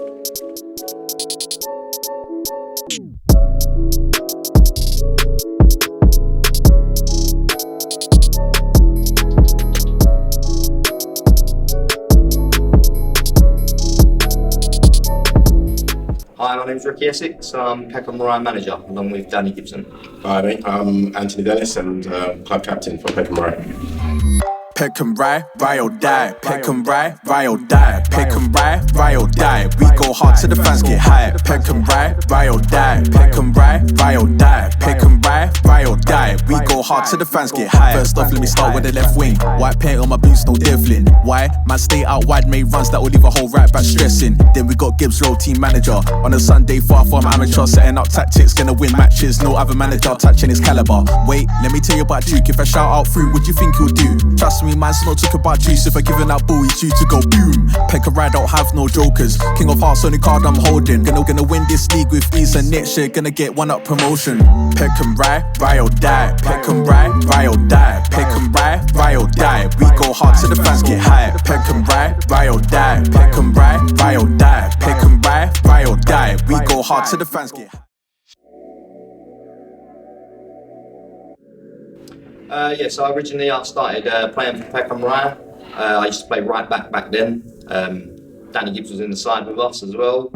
Hi, my name's Ricky Essex. I'm Peckham manager, along with Danny Gibson. Hi mate, I'm Anthony Dennis and club captain for Peckham. Peckham ride or die. Peckham ride or die. Peckham ride or die. We go hard till the fans get high. Peckham ride or die. Peckham ride or die. Peckham ride or die. We go hard till the fans get high. First off, let me start with the left wing. White paint on my boots, no devlin. Why? Man stay out wide, made runs that will leave a whole right back stressing. Then we got Gibbs Road team manager. On a Sunday, far from amateur, setting up tactics, gonna win matches. No other manager touching his caliber. Wait, let me tell you about Duke. If I shout out through, what do you think he'll do? Trust me, man's not talk about juice. If I give that ball, he's due to go boom. Peckham ride, don't have no jokers. King of Hearts, only card I'm holding. Gonna win this league with ease, and next year gonna get one up promotion. Peckham ride or die. Peckham ride or die. Peckham ride or die. We go hard till the fans get high. Peckham ride or die. Peckham ride or die. Peckham ride or die. We go hard till the fans get high. So originally I started playing for Peckham Rye. I used to play right back then. Danny Gibbs was in the side with us as well.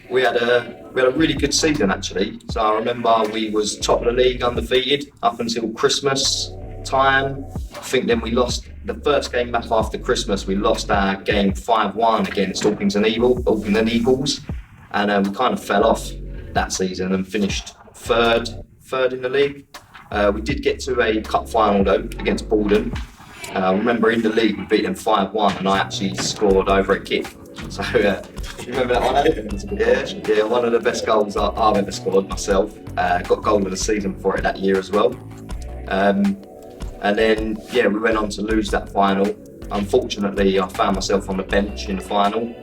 We had a really good season actually. So I remember we was top of the league, undefeated up until Christmas time. I think then we lost the first game back after Christmas. We lost our game 5-1 against Orpington Eagles, and we kind of fell off that season and finished third in the league. We did get to a cup final though against Borden. I remember in the league we beat them 5-1 and I actually scored over a kick. So you remember that one? Yeah, one of the best goals I've ever scored myself. Got goal of the season for it that year as well. And then we went on to lose that final. Unfortunately, I found myself on the bench in the final.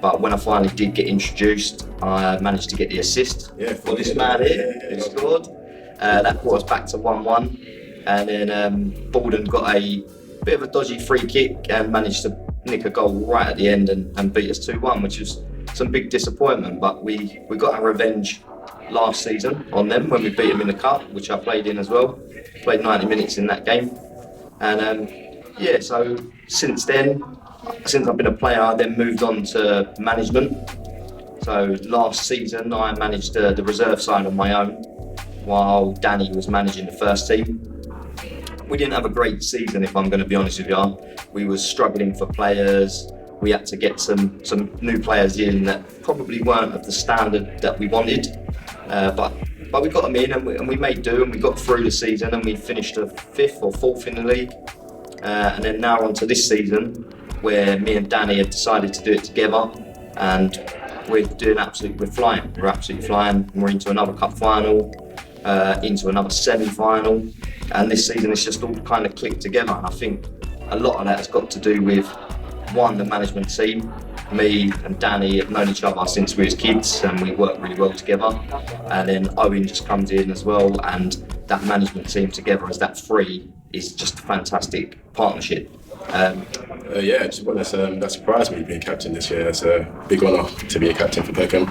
But when I finally did get introduced, I managed to get the assist for this man here who scored. That brought us back to 1-1, and then Borden got a bit of a dodgy free kick and managed to nick a goal right at the end and beat us 2-1, which was some big disappointment. But we got our revenge last season on them when we beat them in the cup, which I played in as well. Played 90 minutes in that game, and so since I've been a player, I then moved on to management. So last season I managed the reserve side on my own, while Danny was managing the first team. We didn't have a great season, if I'm going to be honest with you. We were struggling for players. We had to get some new players in that probably weren't of the standard that we wanted. But we got them in and we made do, and we got through the season and we finished 5th or 4th in the league. And then now on to this season, where me and Danny have decided to do it together, and we're flying. We're absolutely flying. We're into another cup final, into another semi-final, and this season it's just all kind of clicked together. And I think a lot of that has got to do with, one, the management team. Me and Danny have known each other since we was kids and we work really well together, and then Owen just comes in as well, and that management team together as that three is just a fantastic partnership. Just one that surprised me being captain this year. It's a big honour to be a captain for Peckham.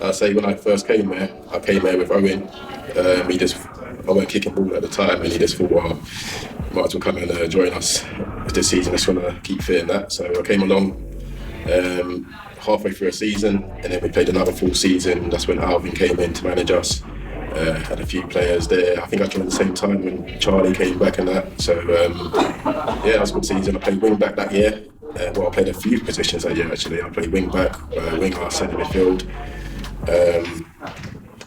I'll say when I first came there, I came there with Owen. I weren't kicking ball at the time, and he just thought, well, might as well come and join us this season. I just want to keep fit in that. So I came along halfway through a season, and then we played another full season. That's when Alvin came in to manage us. Had a few players there. I think I joined at the same time when Charlie came back and that. So it was a good season. I played wing back that year. I played a few positions that year actually. I played wing back, winger, centre midfield.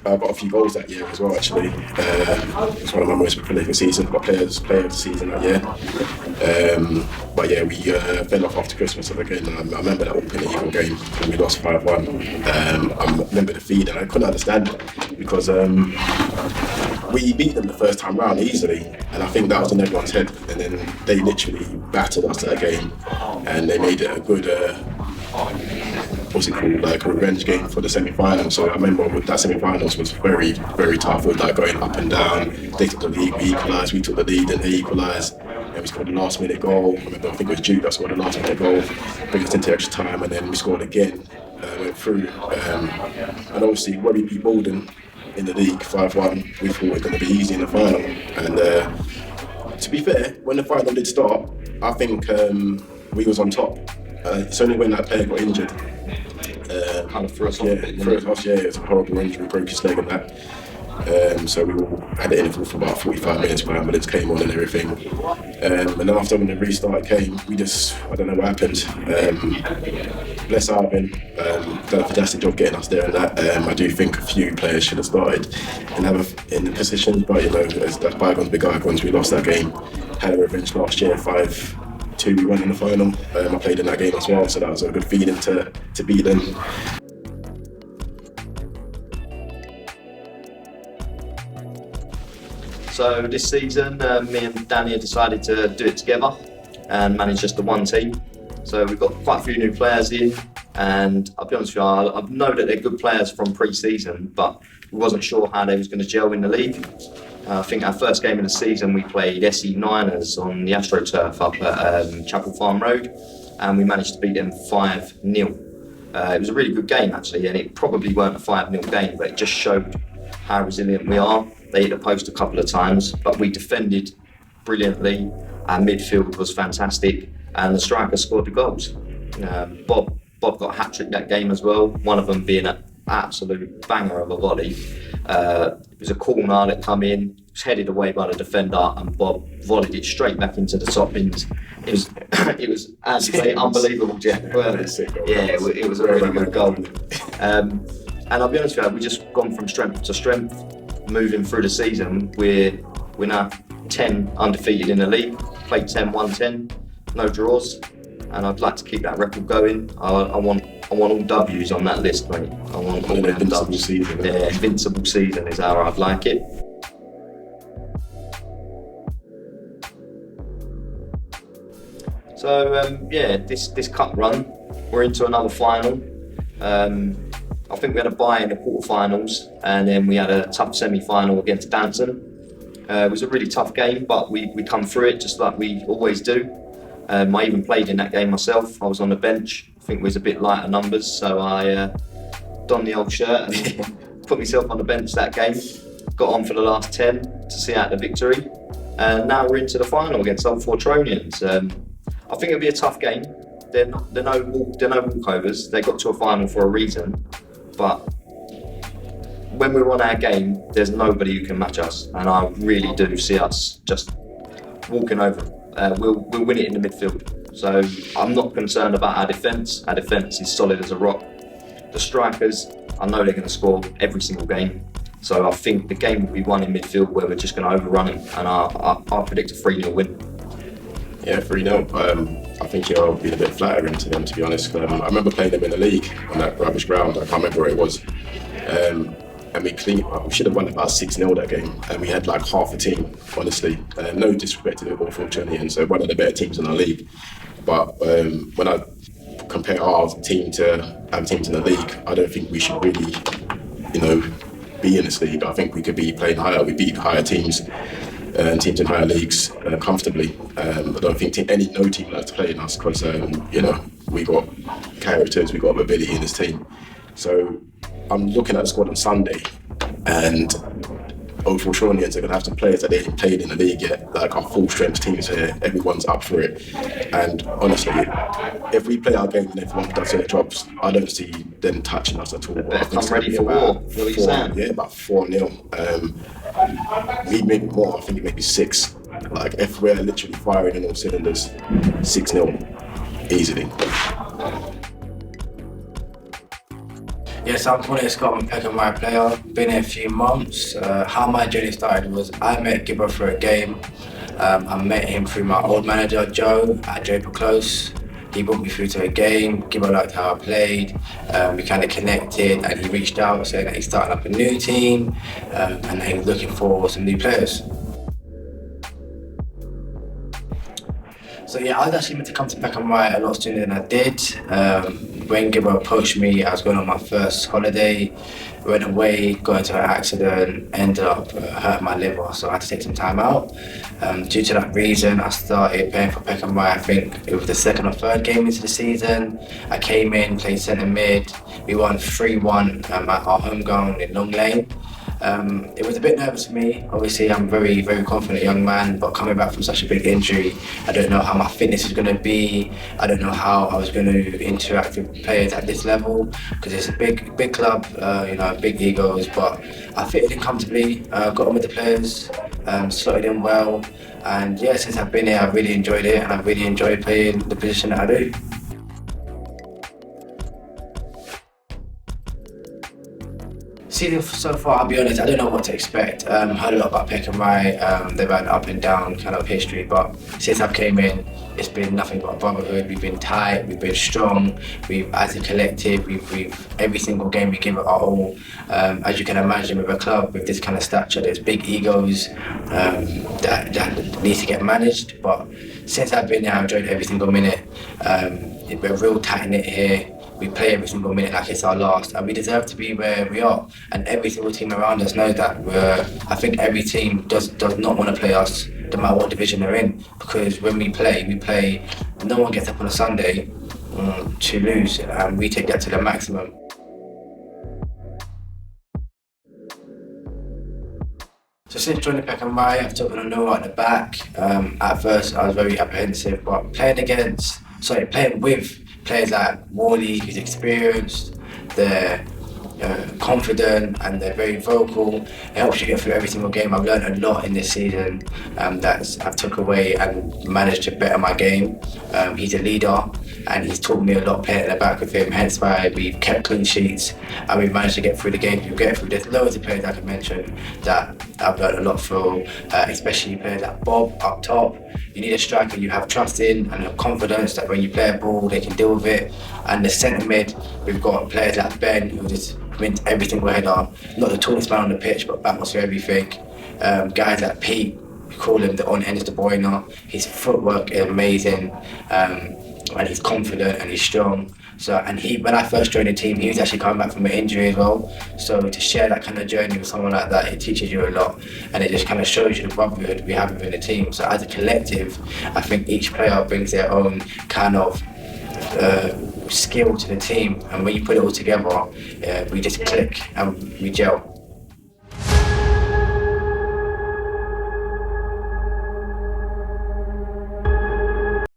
I got a few goals that year as well actually. It was one of my most prolific seasons. Got player of the season that year. We fell off after Christmas again. I remember that Orpington Eagle game when we lost 5-1. I remember the feed and I couldn't understand it because we beat them the first time round easily, and I think that was in everyone's head. And then they literally battered us that game, and they made it a good like a revenge game for the semi-final. So I remember that semi-finals was very, very tough. With like going up and down. They took the lead, we equalised. We took the lead, and they equalised. And we scored the last-minute goal. I think it was Jude that scored the last-minute goal, bring us into extra time, and then we scored again went through. And obviously, when we beat Bolden in the league 5-1, we thought it was going to be easy in the final. And to be fair, when the final did start, I think we was on top. It's only when that player got injured. Kind of threw us off Yeah, a bit. threw us off, yeah, it was a horrible injury, broke his leg and that. So we all had the interval for about 45 minutes when ambulance came on and everything. And then after when the restart came, we just, I don't know what happened. Bless Arvin, done a fantastic job getting us there and that. I do think a few players should have started in the positions, but you know, as bygones be bygones, we lost that game. Had a revenge last year, 5-2, we won in the final. I played in that game as well, so that was a good feeling to beat them. So this season, me and Danny decided to do it together and manage just the one team. So we've got quite a few new players in, and I'll be honest with you, I know that they're good players from pre-season, but we wasn't sure how they was going to gel in the league. I think our first game of the season we played SE Niners on the AstroTurf up at Chapel Farm Road, and we managed to beat them 5-0. It was a really good game actually, and it probably weren't a 5-0 game, but it just showed how resilient we are. They hit the post a couple of times, but we defended brilliantly. Our midfield was fantastic, and the striker scored the goals. Bob got a hat-trick that game as well, one of them being an absolute banger of a volley. It was a corner that come in, was headed away by the defender, and Bob volleyed it straight back into the top bins. It was absolutely unbelievable, Jeff. Yeah, it was a really good goal. And I'll be honest with you, we just gone from strength to strength. Moving through the season, we're now 10 undefeated in the league, played 10, won 10, no draws, and I'd like to keep that record going. I want all W's on that list, mate. I want all them W's. Season, yeah, invincible season is how I'd like it. So this cup run, we're into another final. I think we had a bye in the quarterfinals, and then we had a tough semi-final against Danton. It was a really tough game, but we come through it just like we always do. I even played in that game myself. I was on the bench. I think we was a bit lighter numbers, so I donned the old shirt and put myself on the bench that game. Got on for the last 10 to see out the victory, and now we're into the final against Old Fortronians. I think it'll be a tough game. They're no walkovers. They got to a final for a reason. But when we're on our game, there's nobody who can match us, and I really do see us just walking over. We'll win it in the midfield. So I'm not concerned about our defence. Our defence is solid as a rock. The strikers, I know they're going to score every single game. So I think the game will be won in midfield where we're just going to overrun them, and I predict a 3-0 win. Yeah, 3-0. I think you're being a bit flattering to them, to be honest. I remember playing them in the league on that rubbish ground. I can't remember where it was. And we should have won about 6-0 that game. And we had like half a team, honestly. No disrespect to the Fortunians, so one of the better teams in the league. But when I compare our team to our teams in the league, I don't think we should really, be in this league. I think we could be playing higher. We beat higher teams. Teams in higher leagues comfortably. I don't think no team likes to play in us because we got characters, we got ability in this team. So I'm looking at the squad on Sunday, and Old Fortronians are going to have some players that they haven't played in the league yet, like our full strength teams here. Everyone's up for it, and honestly, if we play our game and everyone does their jobs, I don't see them touching us at all. I'm ready for war. What are you saying? Yeah, about 4-0. Maybe more. I think it may be 6. Like if we're literally firing in all cylinders, 6-0 easily. Yes, I'm Tony Scott. I'm a Peckham Rye player. Been here a few months. How my journey started was I met Gibber for a game. I met him through my old manager Joe at Draper Close. He brought me through to a game. Gibber liked how I played. We kind of connected, and he reached out saying that he's starting up a new team and that he was looking for some new players. So yeah, I was actually meant to come to Peckham Rye a lot sooner than I did. when Gibber approached me, I was going on my first holiday, went away, got into an accident, ended up hurting my liver, so I had to take some time out. Due to that reason, I started playing for Peckham. I think it was the second or third game into the season. I came in, played centre mid. We won 3-1 at our home ground in Long Lane. It was a bit nervous for me. Obviously, I'm a very, very confident young man, but coming back from such a big injury, I don't know how my fitness was going to be. I don't know how I was going to interact with players at this level, because it's a big club, big egos. But I fitted in comfortably, got on with the players, slotted in well, and yeah, since I've been here, I've really enjoyed it, and I've really enjoyed playing the position that I do. Season so far, I'll be honest, I don't know what to expect. Heard a lot about Peckham. They've had up and down kind of history, but since I came in, it's been nothing but brotherhood. We've been tight, we've been strong. As a collective, we've every single game we give it our all. As you can imagine, with a club with this kind of stature, there's big egos that need to get managed. But since I've been here, I've enjoyed every single minute. We're real tight knit here. We play every single minute like it's our last, and we deserve to be where we are. And every single team around us knows that. I think every team does not want to play us, no matter what division they're in, because when we play. No one gets up on a Sunday to lose, and we take that to the maximum. So since joining Peckham, I've taken a no at the back. At first, I was very apprehensive, but playing with players like Wally, who's experienced, they're confident, and they're very vocal. It helps you get through every single game. I've learned a lot in this season that I've took away and managed to better my game. He's a leader, and he's taught me a lot playing at the back with him, hence why we've kept clean sheets and we've managed to get through the games we've get through. There's loads of players I can mention that I've learned a lot from, especially players like Bob up top. You need a striker you have trust in and have confidence that when you play a ball, they can deal with it. And the centre mid, we've got players like Ben, who just wins every single header. Not the tallest man on the pitch, but battles for everything. Guys like Pete, we call him the on-end De Bruyne. His footwork is amazing, and he's confident and he's strong. So, and when I first joined the team, he was actually coming back from an injury as well. So to share that kind of journey with someone like that, it teaches you a lot, and it just kind of shows you the brotherhood we have within the team. So as a collective, I think each player brings their own kind of skill to the team, and when you put it all together, we just click and we gel.